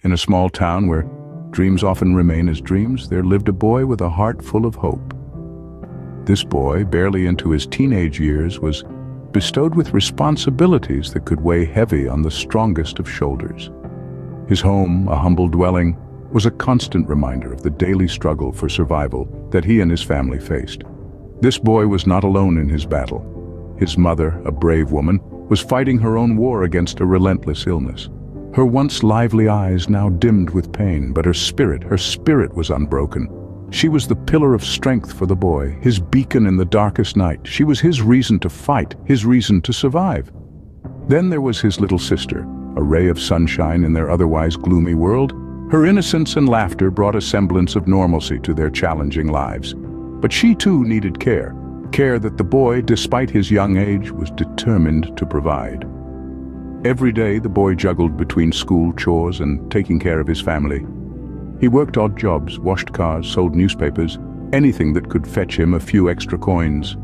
In a small town where dreams often remain as dreams, there lived a boy with a heart full of hope. This boy, barely into his teenage years, was bestowed with responsibilities that could weigh heavy on the strongest of shoulders. His home, a humble dwelling, was a constant reminder of the daily struggle for survival that he and his family faced. This boy was not alone in his battle. His mother, a brave woman, was fighting her own war against a relentless illness. Her once lively eyes now dimmed with pain, but her spirit was unbroken. She was the pillar of strength for the boy, his beacon in the darkest night. She was his reason to fight, his reason to survive. Then there was his little sister, a ray of sunshine in their otherwise gloomy world. Her innocence and laughter brought a semblance of normalcy to their challenging lives. But she too needed care that the boy, despite his young age, was determined to provide. Every day the boy juggled between school chores and taking care of his family. He worked odd jobs, washed cars, sold newspapers, anything that could fetch him a few extra coins.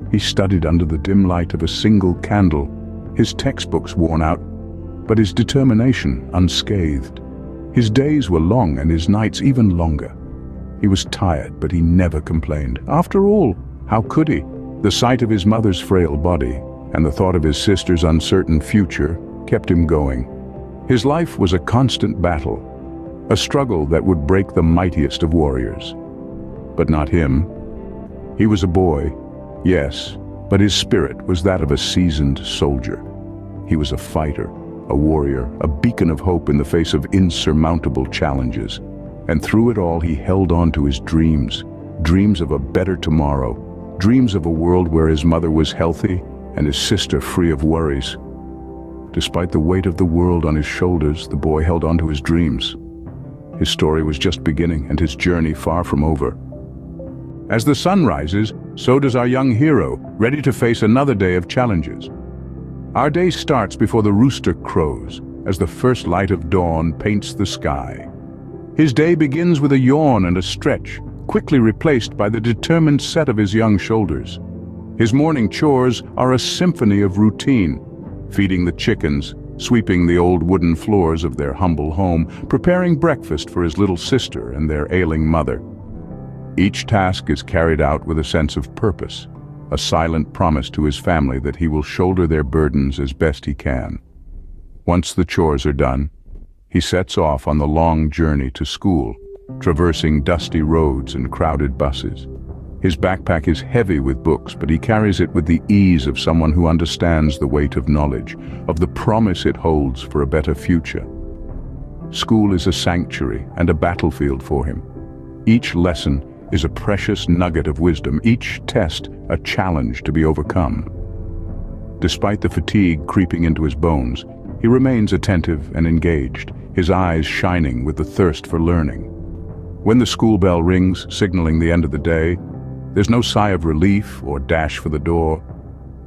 He studied under the dim light of a single candle, his textbooks worn out, but his determination unscathed. His days were long and his nights even longer. He was tired, but he never complained. After all, how could he? The sight of his mother's frail body and the thought of his sister's uncertain future kept him going. His life was a constant battle, a struggle that would break the mightiest of warriors. But not him. He was a boy, yes, but his spirit was that of a seasoned soldier. He was a fighter, a warrior, a beacon of hope in the face of insurmountable challenges. And through it all he held on to his dreams of a better tomorrow, dreams of a world where his mother was healthy and his sister free of worries. Despite the weight of the world on his shoulders, the boy held on to his dreams. His story was just beginning and his journey far from over. As the sun rises, so does our young hero, ready to face another day of challenges. Our day starts before the rooster crows, as the first light of dawn paints the sky. His day begins with a yawn and a stretch, quickly replaced by the determined set of his young shoulders. His morning chores are a symphony of routine, feeding the chickens, sweeping the old wooden floors of their humble home, preparing breakfast for his little sister and their ailing mother. Each task is carried out with a sense of purpose, a silent promise to his family that he will shoulder their burdens as best he can. Once the chores are done, he sets off on the long journey to school, traversing dusty roads and crowded buses. His backpack is heavy with books, but he carries it with the ease of someone who understands the weight of knowledge, of the promise it holds for a better future. School is a sanctuary and a battlefield for him. Each lesson is a precious nugget of wisdom, each test a challenge to be overcome. Despite the fatigue creeping into his bones, he remains attentive and engaged, his eyes shining with the thirst for learning. When the school bell rings, signaling the end of the day, there's no sigh of relief or dash for the door.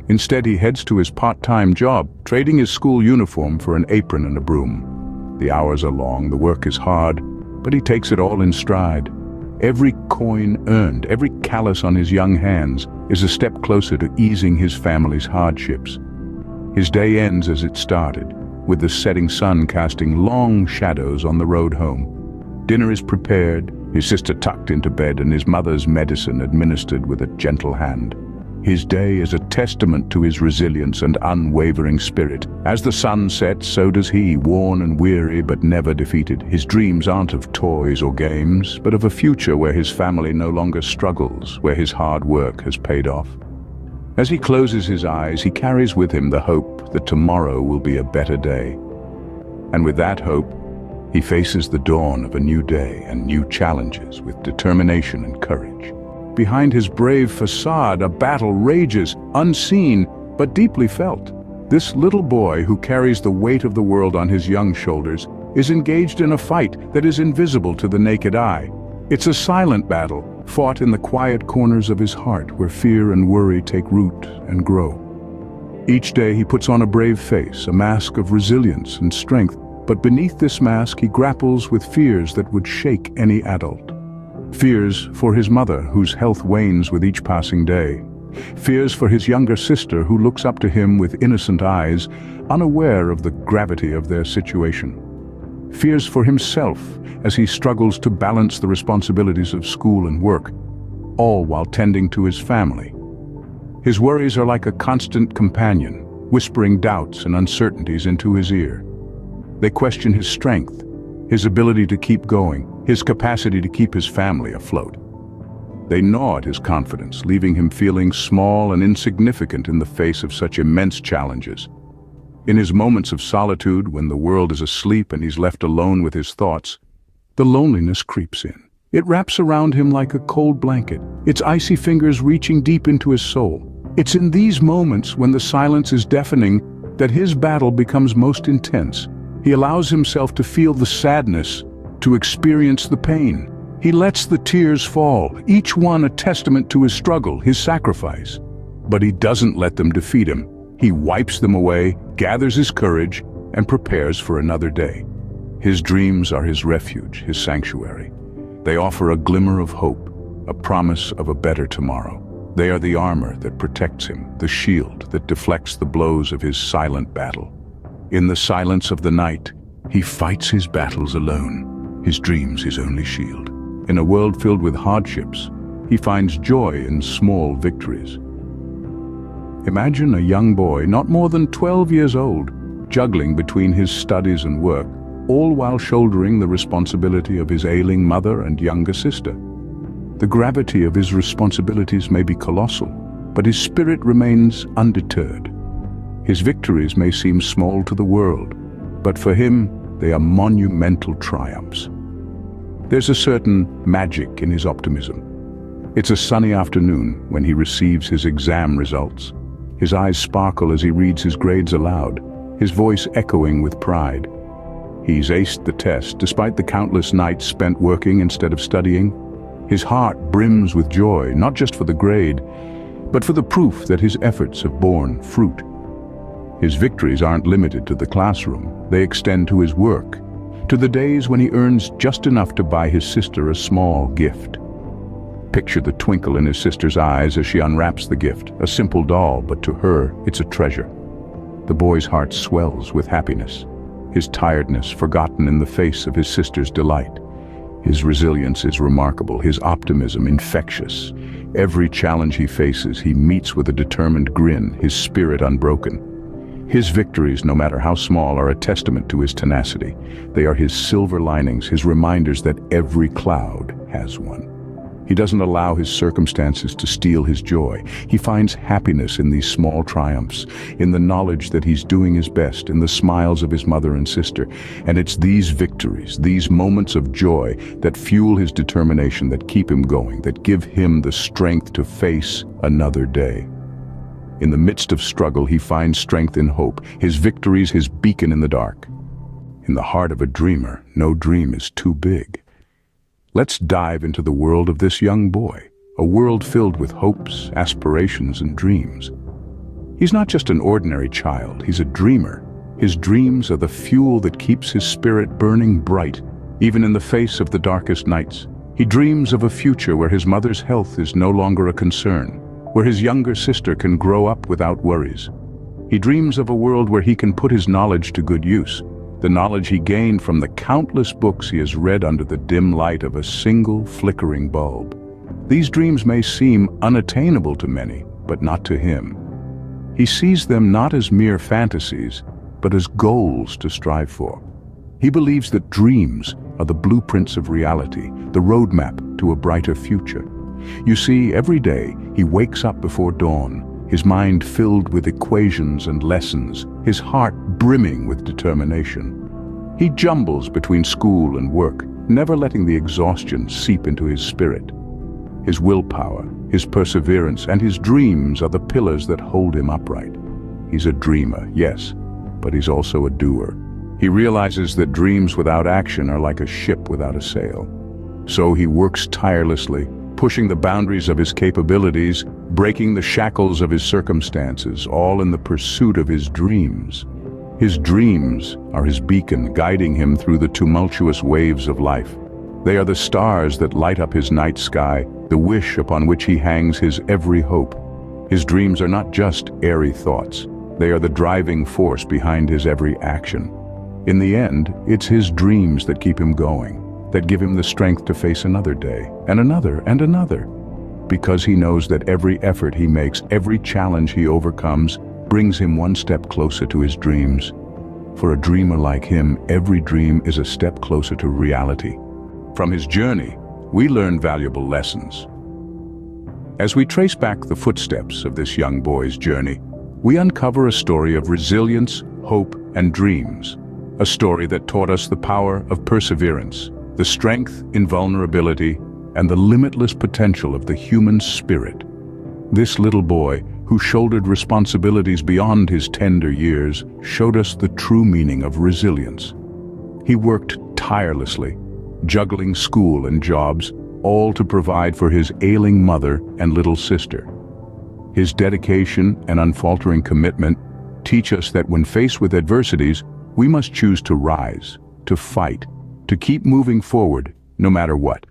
Instead, he heads to his part-time job, trading his school uniform for an apron and a broom. The hours are long, the work is hard, but he takes it all in stride. Every coin earned, every callus on his young hands is a step closer to easing his family's hardships. His day ends as it started, with the setting sun casting long shadows on the road home. Dinner is prepared, his sister tucked into bed, and his mother's medicine administered with a gentle hand. His day is a testament to his resilience and unwavering spirit. As the sun sets, so does he, worn and weary but never defeated. His dreams aren't of toys or games, but of a future where his family no longer struggles, where his hard work has paid off. As he closes his eyes, he carries with him the hope that tomorrow will be a better day. And with that hope, he faces the dawn of a new day and new challenges with determination and courage. Behind his brave facade, a battle rages, unseen but deeply felt. This little boy, who carries the weight of the world on his young shoulders, is engaged in a fight that is invisible to the naked eye. It's a silent battle, fought in the quiet corners of his heart, where fear and worry take root and grow. Each day he puts on a brave face, a mask of resilience and strength. But beneath this mask, he grapples with fears that would shake any adult. Fears for his mother, whose health wanes with each passing day. Fears for his younger sister, who looks up to him with innocent eyes, unaware of the gravity of their situation. fears for himself as he struggles to balance the responsibilities of school and work, all while tending to his family. His worries are like a constant companion, whispering doubts and uncertainties into his ear. They question his strength, his ability to keep going, his capacity to keep his family afloat. They gnaw at his confidence, leaving him feeling small and insignificant in the face of such immense challenges. In his moments of solitude, when the world is asleep and he's left alone with his thoughts, the loneliness creeps in. It wraps around him like a cold blanket, its icy fingers reaching deep into his soul. It's in these moments, when the silence is deafening, that his battle becomes most intense. He allows himself to feel the sadness, to experience the pain. He lets the tears fall, each one a testament to his struggle, his sacrifice. But he doesn't let them defeat him. He wipes them away, gathers his courage, and prepares for another day. His dreams are his refuge, his sanctuary. They offer a glimmer of hope, a promise of a better tomorrow. They are the armor that protects him, the shield that deflects the blows of his silent battle. In the silence of the night, he fights his battles alone, his dreams his only shield. In a world filled with hardships, he finds joy in small victories. Imagine a young boy, not more than 12 years old, juggling between his studies and work, all while shouldering the responsibility of his ailing mother and younger sister. The gravity of his responsibilities may be colossal, but his spirit remains undeterred. His victories may seem small to the world, but for him, they are monumental triumphs. There's a certain magic in his optimism. It's a sunny afternoon when he receives his exam results. His eyes sparkle as he reads his grades aloud, his voice echoing with pride. He's aced the test, despite the countless nights spent working instead of studying. His heart brims with joy, not just for the grade, but for the proof that his efforts have borne fruit. His victories aren't limited to the classroom. They extend to his work, to the days when he earns just enough to buy his sister a small gift. Picture the twinkle in his sister's eyes as she unwraps the gift, a simple doll, but to her, it's a treasure. The boy's heart swells with happiness, his tiredness forgotten in the face of his sister's delight. His resilience is remarkable, his optimism infectious. Every challenge he faces, he meets with a determined grin, his spirit unbroken. His victories, no matter how small, are a testament to his tenacity. They are his silver linings, his reminders that every cloud has one. He doesn't allow his circumstances to steal his joy. He finds happiness in these small triumphs, in the knowledge that he's doing his best, in the smiles of his mother and sister. And it's these victories, these moments of joy, that fuel his determination, that keep him going, that give him the strength to face another day. In the midst of struggle, he finds strength in hope, his victories his beacon in the dark. In the heart of a dreamer, no dream is too big. Let's dive into the world of this young boy, a world filled with hopes, aspirations, and dreams. He's not just an ordinary child, he's a dreamer. His dreams are the fuel that keeps his spirit burning bright, even in the face of the darkest nights. He dreams of a future where his mother's health is no longer a concern, where his younger sister can grow up without worries. He dreams of a world where he can put his knowledge to good use, the knowledge he gained from the countless books he has read under the dim light of a single flickering bulb. These dreams may seem unattainable to many, but not to him. He sees them not as mere fantasies, but as goals to strive for. He believes that dreams are the blueprints of reality, the roadmap to a brighter future. You see, every day he wakes up before dawn, his mind filled with equations and lessons, his heart brimming with determination. He jumbles between school and work, never letting the exhaustion seep into his spirit. His willpower, his perseverance, and his dreams are the pillars that hold him upright. He's a dreamer, yes, but he's also a doer. He realizes that dreams without action are like a ship without a sail. So he works tirelessly, pushing the boundaries of his capabilities, breaking the shackles of his circumstances, all in the pursuit of his dreams. His dreams are his beacon, guiding him through the tumultuous waves of life. They are the stars that light up his night sky, the wish upon which he hangs his every hope. His dreams are not just airy thoughts. They are the driving force behind his every action. In the end, it's his dreams that keep him going, that give him the strength to face another day, and another, and another. Because he knows that every effort he makes, every challenge he overcomes, brings him one step closer to his dreams. For a dreamer like him, every dream is a step closer to reality. From his journey, we learn valuable lessons. As we trace back the footsteps of this young boy's journey, we uncover a story of resilience, hope, and dreams. A story that taught us the power of perseverance, the strength in vulnerability, and the limitless potential of the human spirit. This little boy, who shouldered responsibilities beyond his tender years, showed us the true meaning of resilience. He worked tirelessly, juggling school and jobs, all to provide for his ailing mother and little sister. His dedication and unfaltering commitment teach us that when faced with adversities, we must choose to rise, to fight, to keep moving forward, no matter what.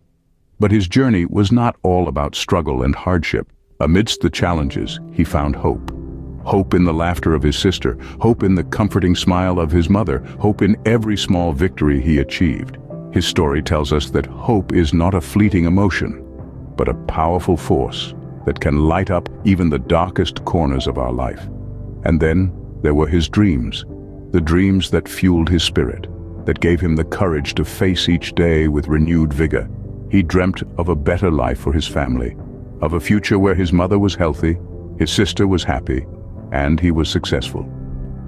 But his journey was not all about struggle and hardship. Amidst the challenges, he found hope. Hope in the laughter of his sister, hope in the comforting smile of his mother, hope in every small victory he achieved. His story tells us that hope is not a fleeting emotion, but a powerful force that can light up even the darkest corners of our life. And then there were his dreams, the dreams that fueled his spirit, that gave him the courage to face each day with renewed vigor. He dreamt of a better life for his family, of a future where his mother was healthy, his sister was happy, and he was successful.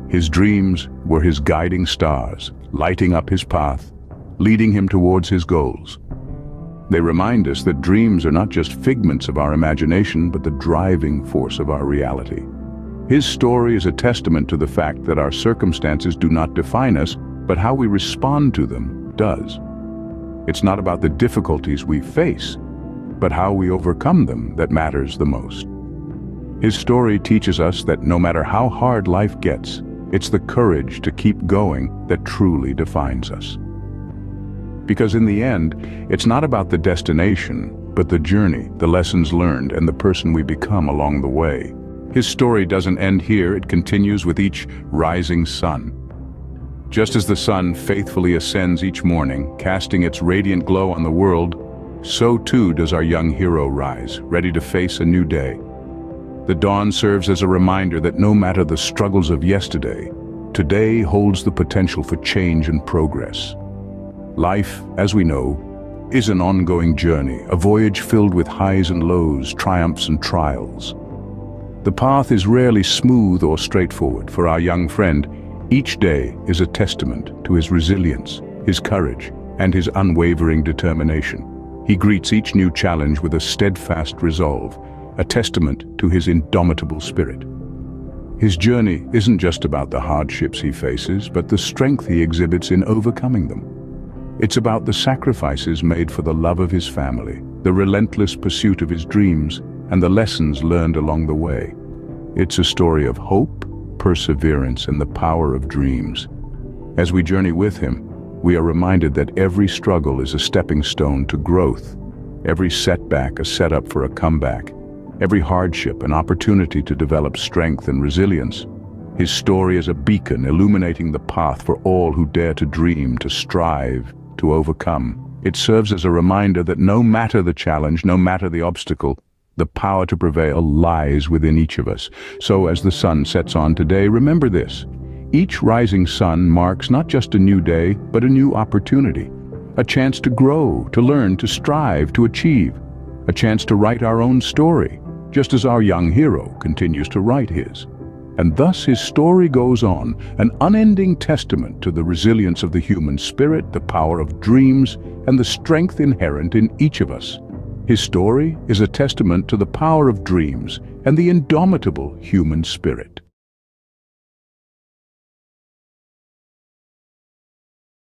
His dreams were his guiding stars, lighting up his path, leading him towards his goals. They remind us that dreams are not just figments of our imagination, but the driving force of our reality. His story is a testament to the fact that our circumstances do not define us, but how we respond to them does. It's not about the difficulties we face, but how we overcome them that matters the most. His story teaches us that no matter how hard life gets, it's the courage to keep going that truly defines us. Because in the end, it's not about the destination, but the journey, the lessons learned, and the person we become along the way. His story doesn't end here, it continues with each rising sun. Just as the sun faithfully ascends each morning, casting its radiant glow on the world, so too does our young hero rise, ready to face a new day. The dawn serves as a reminder that no matter the struggles of yesterday, today holds the potential for change and progress. Life, as we know, is an ongoing journey, a voyage filled with highs and lows, triumphs and trials. The path is rarely smooth or straightforward. For our young friend, each day is a testament to his resilience, his courage, and his unwavering determination. He greets each new challenge with a steadfast resolve, a testament to his indomitable spirit. His journey isn't just about the hardships he faces, but the strength he exhibits in overcoming them. It's about the sacrifices made for the love of his family, the relentless pursuit of his dreams, and the lessons learned along the way. It's a story of hope, perseverance, and the power of dreams. As we journey with him, we are reminded that every struggle is a stepping stone to growth, every setback a setup for a comeback, every hardship an opportunity to develop strength and resilience. His story is a beacon illuminating the path for all who dare to dream, to strive, to overcome. It serves as a reminder that no matter the challenge, no matter the obstacle, the power to prevail lies within each of us. So as the sun sets on today, remember this: each rising sun marks not just a new day, but a new opportunity. A chance to grow, to learn, to strive, to achieve. A chance to write our own story, just as our young hero continues to write his. And thus his story goes on, an unending testament to the resilience of the human spirit, the power of dreams, and the strength inherent in each of us. His story is a testament to the power of dreams and the indomitable human spirit.